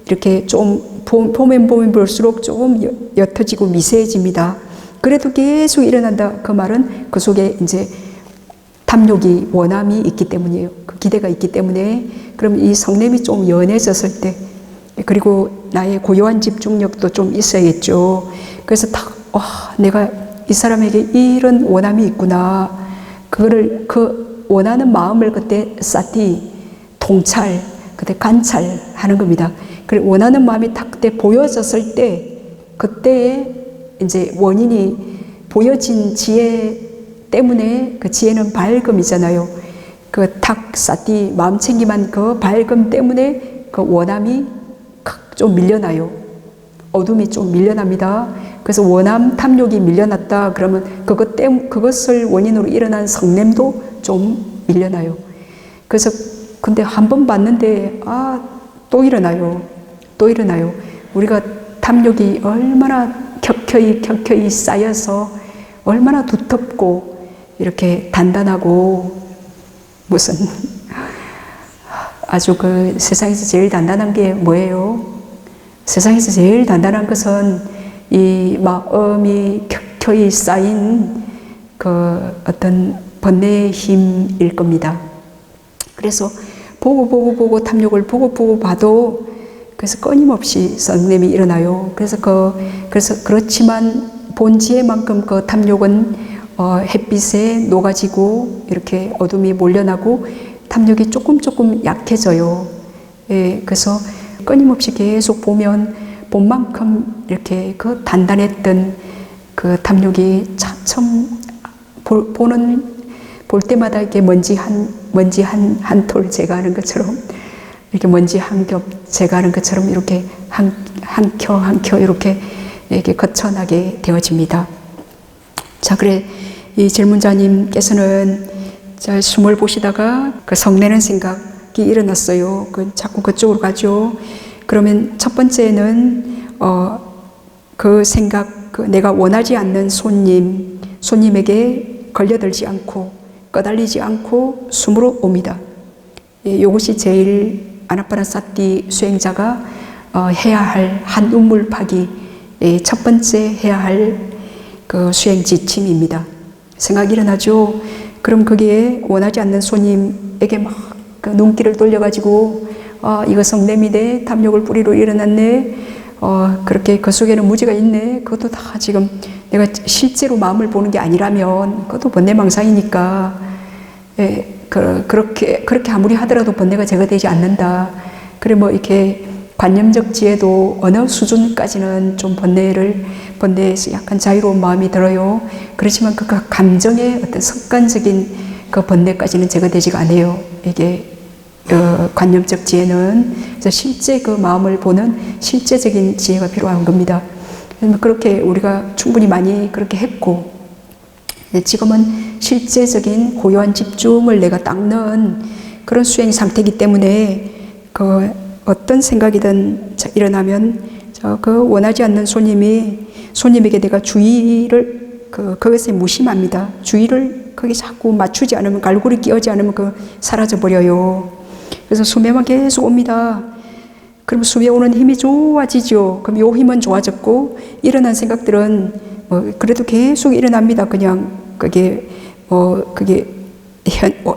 이렇게 좀 보면 볼수록 조금 옅어지고 미세해집니다. 그래도 계속 일어난다. 그 말은 그 속에 이제 탐욕이 원함이 있기 때문이에요. 그 기대가 있기 때문에 그럼 이 성냄이 좀 연해졌을 때 그리고 나의 고요한 집중력도 좀 있어야겠죠. 그래서 내가 이 사람에게 이런 원함이 있구나. 그 원하는 마음을 그때 통찰, 그때 관찰하는 겁니다. 그리고 원하는 마음이 딱 그때 보여졌을 때 그때에 이제 원인이 보여진 지혜 때문에 그 지혜는 밝음이잖아요. 그 마음 챙김한 그 밝음 때문에 그 원함이 좀 밀려나요. 어둠이 좀 밀려납니다. 그래서 원함 탐욕이 밀려났다 그러면 그것을 원인으로 일어난 성냄도 좀 밀려나요. 그래서 근데 한 번 봤는데 또 일어나요. 우리가 탐욕이 얼마나 켜켜이 쌓여서 얼마나 두텁고 이렇게 단단하고 무슨 아주 그 세상에서 제일 단단한 게 뭐예요? 세상에서 제일 단단한 것은 이 마음이 켜이 쌓인 그 어떤 번뇌의 힘일 겁니다. 그래서 보고 탐욕을 보고 봐도 그래서 끊임없이 성냄이 일어나요. 그래서 그렇지만 본지에만큼 그 탐욕은 햇빛에 녹아지고 이렇게 어둠이 몰려나고 탐욕이 조금 약해져요. 예, 그래서 끊임없이 계속 보면 본만큼 이렇게 그 단단했던 그 탐욕이 참 볼 때마다 이렇게 먼지 한 톨 제거하는 것처럼 이렇게 먼지 한 겹 제거하는 것처럼 이렇게 한 켜 이렇게 거쳐나게 되어집니다. 자, 그래 이 질문자님께서는 숨을 보시다가 그 성내는 생각이 일어났어요. 자꾸 그쪽으로 가죠. 그러면 첫 번째는 그 생각, 내가 원하지 않는 손님에게 걸려들지 않고 꺼달리지 않고 숨으로 옵니다. 이것이 제일 아나파나사티 수행자가 해야 할 한 우물 파기 첫 번째 해야 할 그 수행 지침입니다. 생각이 일어나죠. 그럼 거기에 원하지 않는 손님에게 막 그 눈길을 돌려가지고 이거 성냄이네, 탐욕을 뿌리로 일어났네, 그렇게 그 속에는 무지가 있네. 그것도 다 지금 내가 실제로 마음을 보는 게 아니라면 그것도 번뇌망상이니까 그렇게 아무리 하더라도 번뇌가 제거되지 않는다. 그래 뭐 이렇게 관념적 지혜도 어느 수준까지는 좀 번뇌에서 약간 자유로운 마음이 들어요. 그렇지만 그 감정의 어떤 습관적인 그 번뇌까지는 제거되지가 않아요. 이게 관념적 지혜는 그래서 실제 그 마음을 보는 실제적인 지혜가 필요한 겁니다. 그렇게 우리가 충분히 많이 그렇게 했고 지금은 실제적인 고요한 집중을 내가 닦는 그런 수행 상태이기 때문에 그 어떤 생각이든 일어나면 그 원하지 않는 손님에게 내가 주의를 그것에 무심합니다. 주의를 거기 자꾸 맞추지 않으면 갈고리 끼우지 않으면 사라져 버려요. 그래서 숨에만 계속 옵니다. 그럼 숨에 오는 힘이 좋아지죠. 그럼 요 힘은 좋아졌고 일어난 생각들은 그래도 계속 일어납니다. 그냥 그게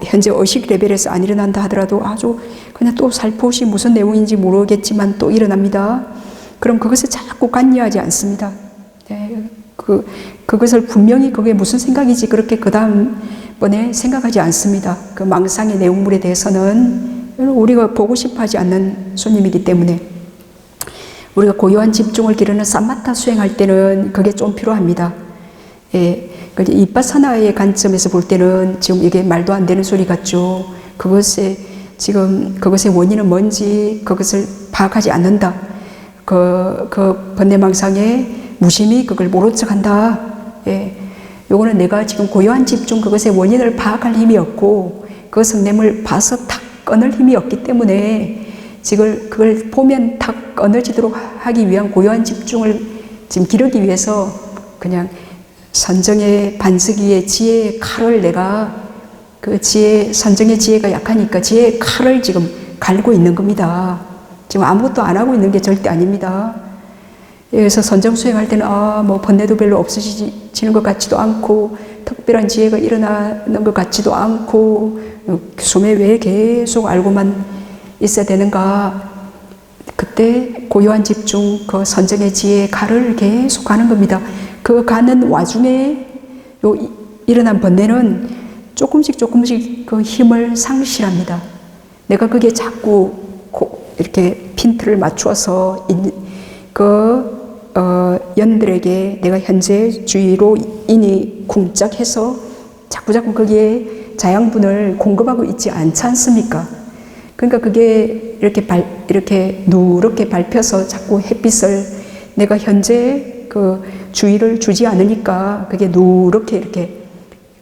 현재 의식 레벨에서 안 일어난다 하더라도 아주 그냥 또 살포시 무슨 내용인지 모르겠지만 또 일어납니다. 그럼 그것을 자꾸 관여하지 않습니다. 그것을 분명히 그게 무슨 생각이지 그렇게 그 다음번에 생각하지 않습니다. 그 망상의 내용물에 대해서는 우리가 보고 싶어 하지 않는 손님이기 때문에 우리가 고요한 집중을 기르는 사마타 수행할 때는 그게 좀 필요합니다. 이빠사나의 관점에서 볼 때는 지금 이게 말도 안 되는 소리 같죠. 그것의 원인은 뭔지 그것을 파악하지 않는다. 그 번뇌망상에 무심히 그걸 모른 척 한다. 요거는 내가 지금 고요한 집중 그것의 원인을 파악할 힘이 없고 그 성냄을 봐서 탁 끊을 힘이 없기 때문에 지금 그걸 보면 탁 끊어지도록 하기 위한 고요한 집중을 지금 기르기 위해서 그냥 선정의 반석이의 지혜의 칼을 내가 선정의 지혜가 약하니까 지혜의 칼을 지금 갈고 있는 겁니다. 지금 아무것도 안 하고 있는 게 절대 아닙니다. 그래서 선정 수행할 때는 뭐 번뇌도 별로 없어지는 것 같지도 않고 특별한 지혜가 일어나는 것 같지도 않고 숨에 왜 계속 알고만 있어야 되는가. 그때 고요한 집중 그 선정의 지혜의 칼을 계속 가는 겁니다. 그 가는 와중에 일어난 번뇌는 조금씩 그 힘을 상실합니다. 내가 그게 자꾸 이렇게 핀트를 맞추어서 연들에게 내가 현재 주의로 인이 쿵짝해서 자꾸 거기에 자양분을 공급하고 있지 않지 않습니까? 그러니까 그게 이렇게 누렇게 밟혀서 자꾸 햇빛을 내가 현재 그 주의를 주지 않으니까 그게 누렇게 이렇게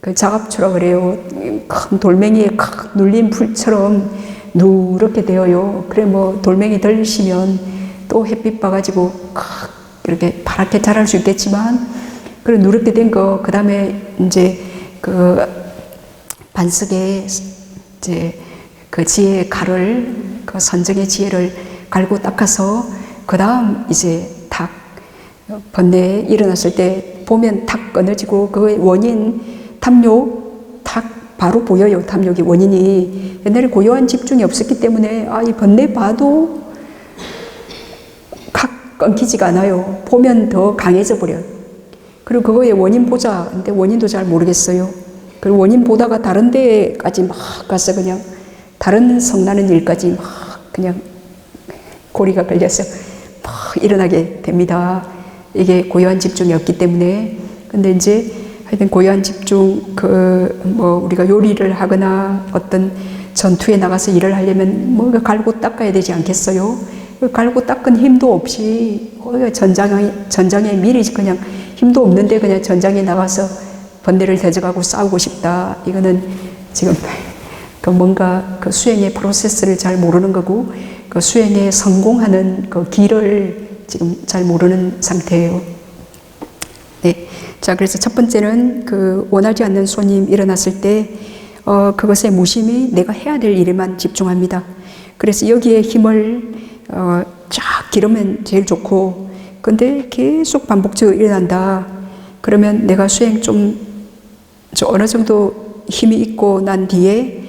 그 자갑초라 그래요. 큰 돌멩이에 칵 눌린 불처럼 누렇게 되어요. 그래 뭐 돌멩이 덜리시면 또 햇빛 봐가지고 칵 이렇게 파랗게 자랄 수 있겠지만 그래 누렇게 된 거 그 다음에 이제 그 반석에 이제 그 지혜의 칼을 그 선정의 지혜를 갈고 닦아서 그 다음 이제 탁 번뇌에 일어났을 때 보면 탁 끊어지고 그 원인 탐욕 탁 바로 보여요. 탐욕의 원인이 옛날에 고요한 집중이 없었기 때문에 이 번뇌 봐도 각 끊기지가 않아요. 보면 더 강해져 버려요. 그리고 그거의 원인 보자. 근데 원인도 잘 모르겠어요. 그리고 원인 보다가 다른 데까지 막 가서 그냥 다른 성나는 일까지 막 그냥 고리가 걸려서 막 일어나게 됩니다. 이게 고요한 집중이 없기 때문에. 근데 이제 하여튼 고요한 집중, 우리가 요리를 하거나 어떤 전투에 나가서 일을 하려면 뭔가 갈고 닦아야 되지 않겠어요? 갈고 닦은 힘도 없이 전장에 미리 그냥 힘도 없는데 그냥 전장에 나가서 번뇌를 대적하고 싸우고 싶다. 이거는 지금 뭔가 그 수행의 프로세스를 잘 모르는 거고 그 수행에 성공하는 그 길을 지금 잘 모르는 상태예요. 네. 자, 그래서 첫 번째는 그 원하지 않는 손님 일어났을 때 그것에 무심히 내가 해야 될 일에만 집중합니다. 그래서 여기에 힘을 쫙 기르면 제일 좋고, 근데 계속 반복적으로 일어난다. 그러면 내가 수행 좀 어느 정도 힘이 있고 난 뒤에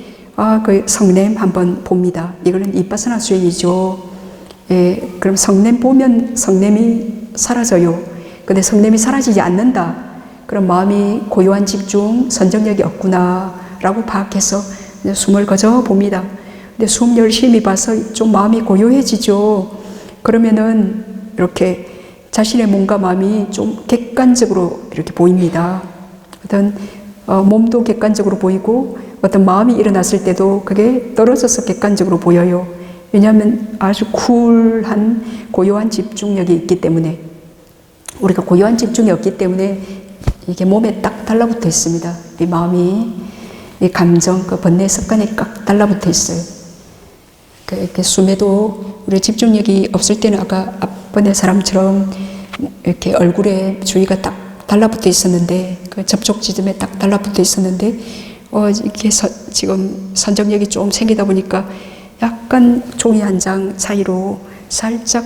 그 성냄 한번 봅니다. 이거는 이빠사나 수행이죠. 예, 그럼 성냄 보면 성냄이 사라져요. 근데 성냄이 사라지지 않는다. 그럼 마음이 고요한 집중, 선정력이 없구나 라고 파악해서 숨을 거저 봅니다. 근데 숨 열심히 봐서 좀 마음이 고요해지죠. 그러면은 이렇게 자신의 몸과 마음이 좀 객관적으로 이렇게 보입니다. 어떤 몸도 객관적으로 보이고 어떤 마음이 일어났을 때도 그게 떨어져서 객관적으로 보여요. 왜냐하면 아주 쿨한 고요한 집중력이 있기 때문에. 우리가 고요한 집중이 없기 때문에 이게 몸에 딱 달라붙어 있습니다. 이 마음이, 이 감정, 그 번뇌 습관이 딱 달라붙어 있어요. 이렇게 숨에도 우리 집중력이 없을 때는 아까 앞번의 사람처럼 이렇게 얼굴에 주의가 딱 달라붙어 있었는데, 그 접촉 지점에 딱 달라붙어 있었는데, 이렇게 지금 선정력이 좀 생기다 보니까 약간 종이 한 장 사이로 살짝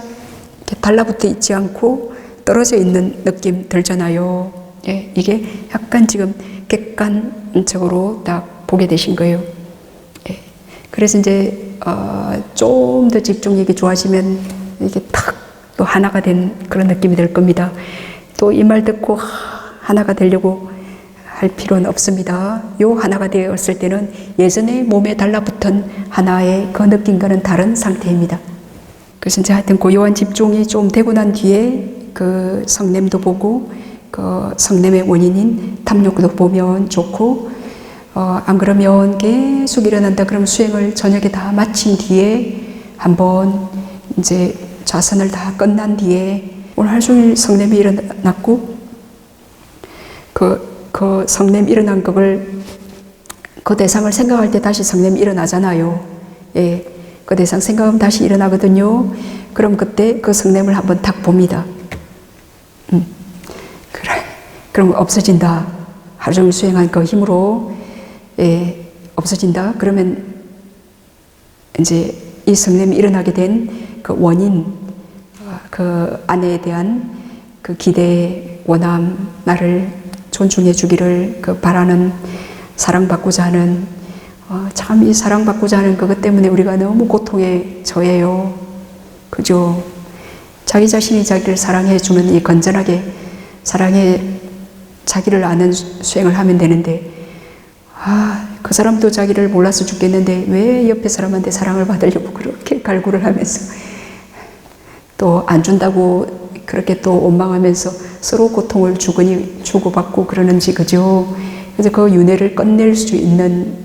이렇게 달라붙어 있지 않고 떨어져 있는 느낌 들잖아요. 예, 이게 약간 지금 객관적으로 딱 보게 되신 거예요. 예, 그래서 이제 좀 더 집중력이 좋아지면 이게 탁 또 하나가 된 그런 느낌이 들 겁니다. 또 이 말 듣고 하나가 되려고 할 필요는 없습니다. 요 하나가 되었을 때는 예전에 몸에 달라붙은 하나의 그 느낌과는 다른 상태입니다. 그래서 이제 하여튼 고요한 집중이 좀 되고 난 뒤에 그 성냄도 보고 그 성냄의 원인인 탐욕도 보면 좋고, 안 그러면 계속 일어난다 그러면 수행을 저녁에 다 마친 뒤에 한번 이제 좌선을 다 끝난 뒤에 오늘 하루 종일 성냄이 일어났고 그 성냄 일어난 그걸 그 대상을 생각할 때 다시 성냄이 일어나잖아요. 예, 그 대상 생각하면 다시 일어나거든요. 그럼 그때 그 성냄을 한번 딱 봅니다. 그래, 그럼 없어진다. 하루 종일 수행한 그 힘으로 없어진다. 그러면 이제 이 성냄이 일어나게 된 그 원인, 그 아내에 대한 그 기대, 원함, 나를 존중해 주기를 바라는, 사랑받고자 하는, 참 이 사랑받고자 하는 그것 때문에 우리가 너무 고통에 처해요. 그죠? 자기 자신이 자기를 사랑해 주는 이 건전하게 사랑해 자기를 아는 수행을 하면 되는데, 그 사람도 자기를 몰라서 죽겠는데 왜 옆에 사람한테 사랑을 받으려고 그렇게 갈구를 하면서 또 안 준다고 그렇게 또 원망하면서 서로 고통을 주고받고 그러는지, 그죠? 그래서 그 윤회를 끝낼 수 있는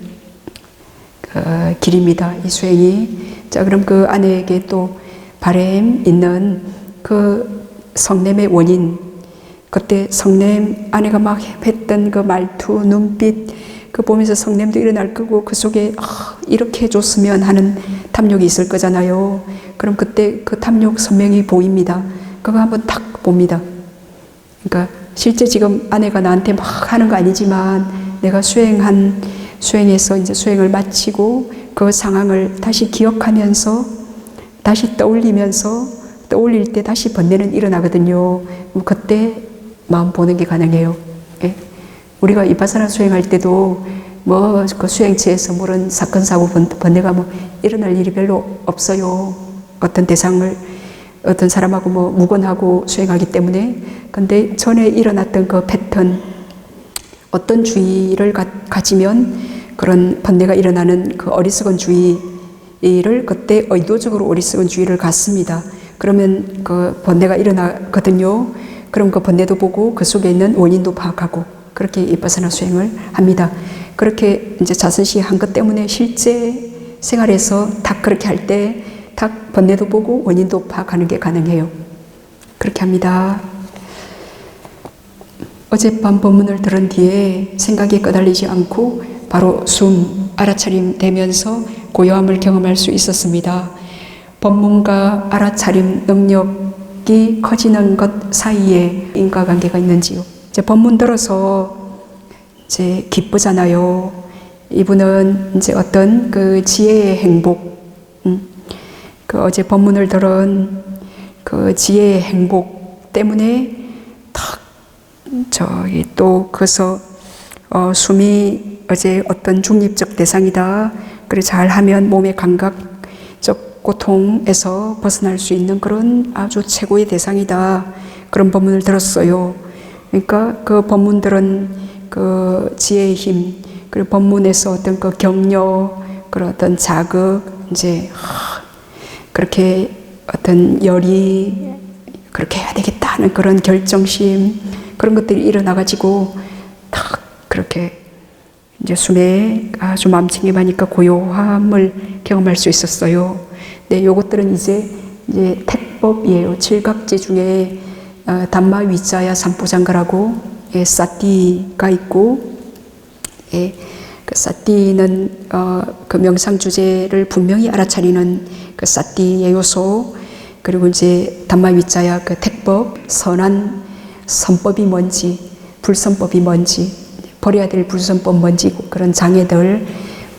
그 길입니다, 이 수행이. 자, 그럼 그 아내에게 또 바램 있는 그 성냄의 원인, 그때 성냄, 아내가 막 했던 그 말투, 눈빛, 그 보면서 성냄도 일어날 거고 그 속에 이렇게 해줬으면 하는 탐욕이 있을 거잖아요. 그럼 그때 그 탐욕 선명히 보입니다. 그거 한번 탁 봅니다. 그러니까 실제 지금 아내가 나한테 막 하는 거 아니지만 내가 수행해서 이제 수행을 마치고 그 상황을 다시 기억하면서 다시 떠올리면서 떠올릴 때 다시 번뇌는 일어나거든요. 그때 마음 보는 게 가능해요. 예? 우리가 이파사나 수행할 때도 뭐 그 수행체에서 그런 사건 사고 번뇌가 뭐 일어날 일이 별로 없어요. 어떤 대상을 어떤 사람하고 뭐 무건하고 수행하기 때문에. 근데 전에 일어났던 그 패턴, 어떤 주의를 가지면 그런 번뇌가 일어나는 그 어리석은 주의를 그때 의도적으로 어리석은 주의를 갖습니다. 그러면 그 번뇌가 일어나거든요. 그럼 그 번뇌도 보고 그 속에 있는 원인도 파악하고 그렇게 이파사나 수행을 합니다. 그렇게 이제 자선시 한 것 때문에 실제 생활에서 딱 그렇게 할 때 딱 번뇌도 보고 원인도 파악하는 게 가능해요. 그렇게 합니다. 어젯밤 법문을 들은 뒤에 생각이 끄달리지 않고 바로 숨 알아차림 되면서 고요함을 경험할 수 있었습니다. 법문과 알아차림 능력이 커지는 것 사이에 인과관계가 있는지요. 이제 법문 들어서 이제 기쁘잖아요. 이분은 이제 어떤 그 지혜의 행복, 그 어제 법문을 들은 그 지혜의 행복 때문에 탁 저기 또 그래서 숨이 어제 어떤 중립적 대상이다. 그래 잘하면 몸의 감각적 고통에서 벗어날 수 있는 그런 아주 최고의 대상이다. 그런 법문을 들었어요. 그러니까 그 법문들은 그 지혜의 힘, 그리고 법문에서 어떤 그 격려, 그런 어떤 자극, 이제 그렇게 어떤 열이 그렇게 해야 되겠다 하는 그런 결정심, 그런 것들이 일어나가지고 탁 그렇게 이제 숨에 아주 마음챙김하니까 고요함을 경험할 수 있었어요. 네, 요것들은 이제 택법이에요. 칠각제 중에 담마 위자야 삼보장가라고 사띠가 있고, 그 사띠는 그 명상 주제를 분명히 알아차리는 그 사띠의 요소, 그리고 이제 담마 위자야 그 택법, 선한 선법이 뭔지, 불선법이 뭔지, 버려야 될 불선법 뭔지, 그런 장애들,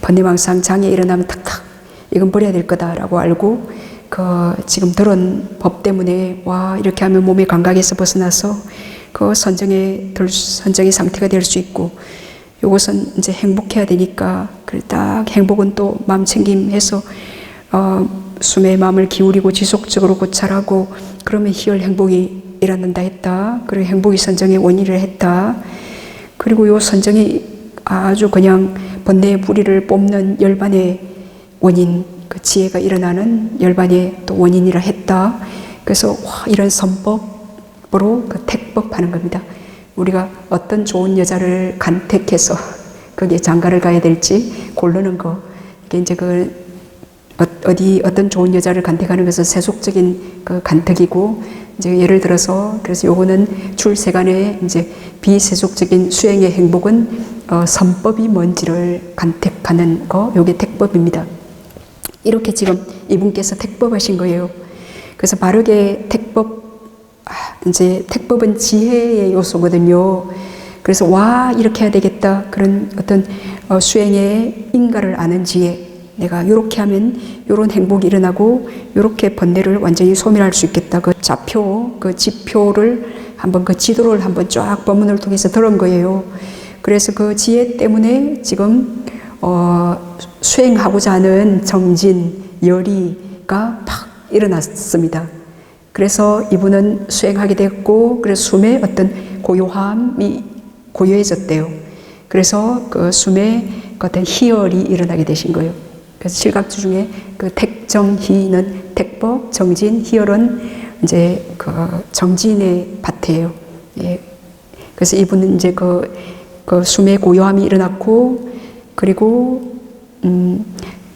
번뇌망상 장애 일어나면 탁탁 이건 버려야 될 거다라고 알고 그 지금 들은 법 때문에 와 이렇게 하면 몸의 감각에서 벗어나서 그 선정의 상태가 될 수 있고, 요것은 이제 행복해야 되니까 그래 딱 행복은 또 마음 챙김해서 숨에 마음을 기울이고 지속적으로 고찰하고 그러면 희열 행복이 일어난다 했다. 그리고 행복이 선정의 원인을 했다. 그리고 요 선정이 아주 그냥 번뇌의 부리를 뽑는 열반의 원인, 그 지혜가 일어나는 열반의 또 원인이라 했다. 그래서 와 이런 선법으로 그 택법하는 겁니다. 우리가 어떤 좋은 여자를 간택해서 거기에 장가를 가야 될지 고르는 거, 이게 이제 그 어떤 좋은 여자를 간택하는 것은 세속적인 그 간택이고, 이제 예를 들어서 그래서 요거는 출세간의 이제 비세속적인 수행의 행복은 선법이 뭔지를 간택하는 거, 요게 택법입니다. 이렇게 지금 이분께서 택법하신 거예요. 그래서 바르게 이제 택법은 지혜의 요소거든요. 그래서 와 이렇게 해야 되겠다 그런 어떤 수행의 인가를 아는 지혜, 내가 이렇게 하면 이런 행복이 일어나고 이렇게 번뇌를 완전히 소멸할 수 있겠다. 그 좌표, 그 지표를 한번 그 지도를 한번 쫙 법문을 통해서 들은 거예요. 그래서 그 지혜 때문에 지금 수행하고자 하는 정진, 열의가 팍 일어났습니다. 그래서 이분은 수행하게 됐고, 그래서 숨의 어떤 고요함이 고요해졌대요. 그래서 그 숨의 어떤 희열이 일어나게 되신 거예요. 그래서 칠각주 중에 그 택정희는 택법, 정진, 희열은 이제 그 정진의 파트예요. 예. 그래서 이분은 이제 그 숨의 고요함이 일어났고, 그리고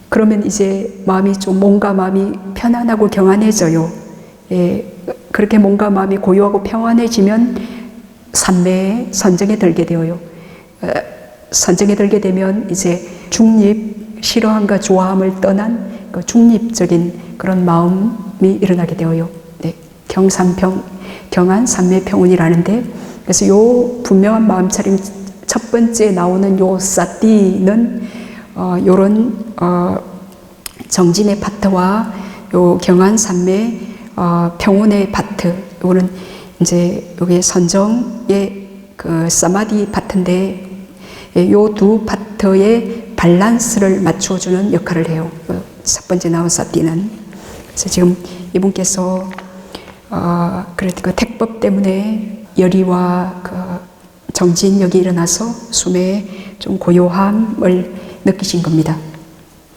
그러면 이제 마음이 좀 뭔가 마음이 편안하고 경안해져요. 예. 그렇게 뭔가 마음이 고요하고 평안해지면 삼매에 선정에 들게 되어요. 선정에 들게 되면 이제 중립, 싫어함과 좋아함을 떠난 그 중립적인 그런 마음이 일어나게 되어요. 네. 경안, 삼매평온이라는데, 그래서 요 분명한 마음차림 첫 번째 나오는 요 사띠는 요런 정진의 파트와 요 경안, 삼매, 평온의 파트, 요거는 이제 여기 선정의 그 사마디 파트인데 요 두 파트의 밸런스를 맞춰주는 역할을 해요. 첫 번째 나온 사띠는. 그래서 지금 이분께서 그래도 그 택법 때문에 열의와 그 정진력이 일어나서 숨에 좀 고요함을 느끼신 겁니다.